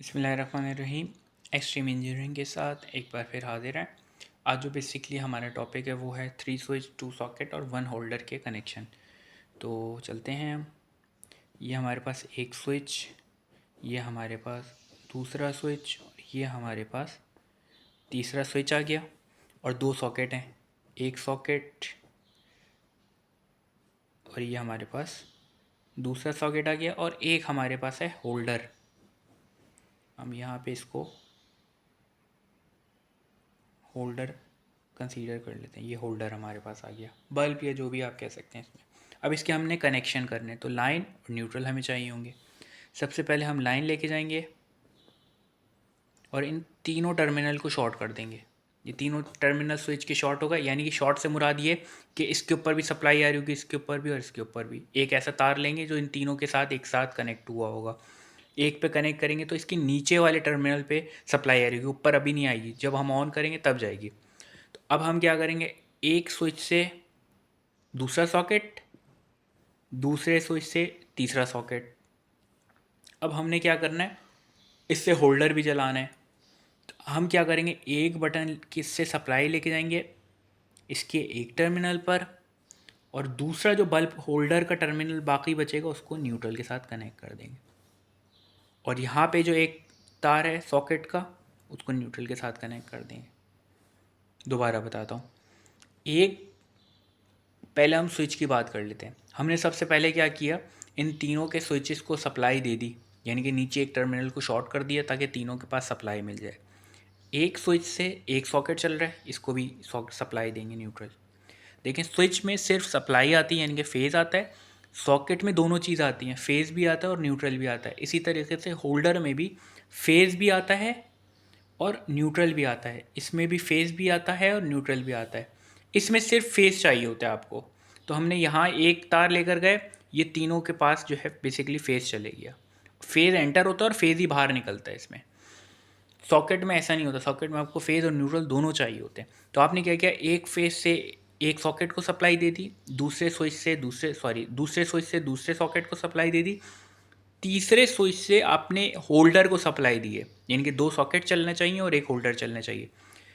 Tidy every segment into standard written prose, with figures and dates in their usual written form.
बिस्मिल्लाहिर्रहमानिर्रहीम। Extreme engineering के साथ एक बार फिर हाजिर हैं। आज जो बेसिकली हमारा टॉपिक है वो है 3 स्विच 2 सॉकेट और 1 होल्डर के कनेक्शन। तो चलते हैं हम। ये हमारे पास एक स्विच, ये हमारे पास दूसरा स्विच और ये हमारे पास तीसरा स्विच आ गया और 2 सॉकेट हैं। एक सॉकेट और ये हमारे पास दूसरा सॉकेट आ गया और एक हमारे पास है होल्डर। हम यहाँ पे इसको होल्डर कंसीडर कर लेते हैं। ये होल्डर हमारे पास आ गया, बल्ब या जो भी आप कह सकते हैं इसमें। अब इसके हमने कनेक्शन करने, तो लाइन और न्यूट्रल हमें चाहिए होंगे। सबसे पहले हम लाइन लेके जाएंगे और इन तीनों टर्मिनल को शॉर्ट कर देंगे। ये तीनों टर्मिनल स्विच के शॉर्ट होगा, यानी कि शॉर्ट से मुराद ये कि इसके ऊपर भी सप्लाई आ रही होगी, इसके ऊपर भी और इसके ऊपर भी। एक ऐसा तार लेंगे जो इन तीनों के साथ एक साथ कनेक्ट हुआ होगा। एक पे कनेक्ट करेंगे तो इसके नीचे वाले टर्मिनल पे सप्लाई आ रही होगी, ऊपर अभी नहीं आएगी। जब हम ऑन करेंगे तब जाएगी। तो अब हम क्या करेंगे, एक स्विच से दूसरा सॉकेट, दूसरे स्विच से तीसरा सॉकेट। अब हमने क्या करना है, इससे होल्डर भी जलाना है। तो हम क्या करेंगे, एक बटन किससे सप्लाई लेके जाएंगे इसके एक टर्मिनल पर, और दूसरा जो बल्ब होल्डर का टर्मिनल बाकी बचेगा उसको न्यूट्रल के साथ कनेक्ट कर देंगे। और यहाँ पे जो एक तार है सॉकेट का, उसको न्यूट्रल के साथ कनेक्ट कर देंगे। दोबारा बताता हूँ। एक पहले हम स्विच की बात कर लेते हैं। हमने सबसे पहले क्या किया, इन तीनों के स्विचेस को सप्लाई दे दी, यानी कि नीचे एक टर्मिनल को शॉर्ट कर दिया ताकि तीनों के पास सप्लाई मिल जाए। एक स्विच से एक सॉकेट चल रहा है, इसको भी सप्लाई देंगे न्यूट्रल। लेकिन स्विच में सिर्फ सप्लाई आती है, यानी कि फेज़ आता है। सॉकेट में दोनों चीज़ आती हैं, फेज़ भी आता है और न्यूट्रल भी आता है। इसी तरीके से होल्डर में भी फेज़ भी आता है और न्यूट्रल भी आता है। इसमें भी फेज़ भी आता है और न्यूट्रल भी आता है। इसमें सिर्फ फेज़ चाहिए होता है आपको। तो हमने यहाँ एक तार लेकर गए, ये तीनों के पास जो है बेसिकली फेज़ चले गया। फेज़ एंटर होता है और फेज़ ही बाहर निकलता है इसमें। सॉकेट में ऐसा नहीं होता, सॉकेट में आपको फेज़ और न्यूट्रल दोनों चाहिए होते हैं। तो आपने क्या किया, एक फेज़ से एक सॉकेट को सप्लाई दे दी, दूसरे स्विच से दूसरे सॉकेट को सप्लाई दे दी, तीसरे स्विच से आपने होल्डर को सप्लाई दी है। यानी कि 2 सॉकेट चलना चाहिए और एक होल्डर चलना चाहिए।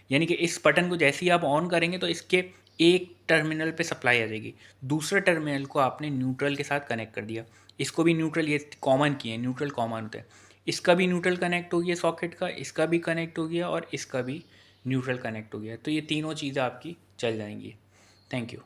यानी कि इस बटन को जैसे ही आप ऑन करेंगे तो इसके एक टर्मिनल पे सप्लाई आ जाएगी, दूसरे टर्मिनल को आपने न्यूट्रल के साथ कनेक्ट कर दिया। इसको भी न्यूट्रल, ये कॉमन किए, न्यूट्रल कॉमन होता है। इसका भी न्यूट्रल कनेक्ट हो गया सॉकेट का, इसका भी कनेक्ट हो गया और इसका भी न्यूट्रल कनेक्ट हो गया। तो ये तीनों चीज़ें आपकी चल जाएंगी। Thank you.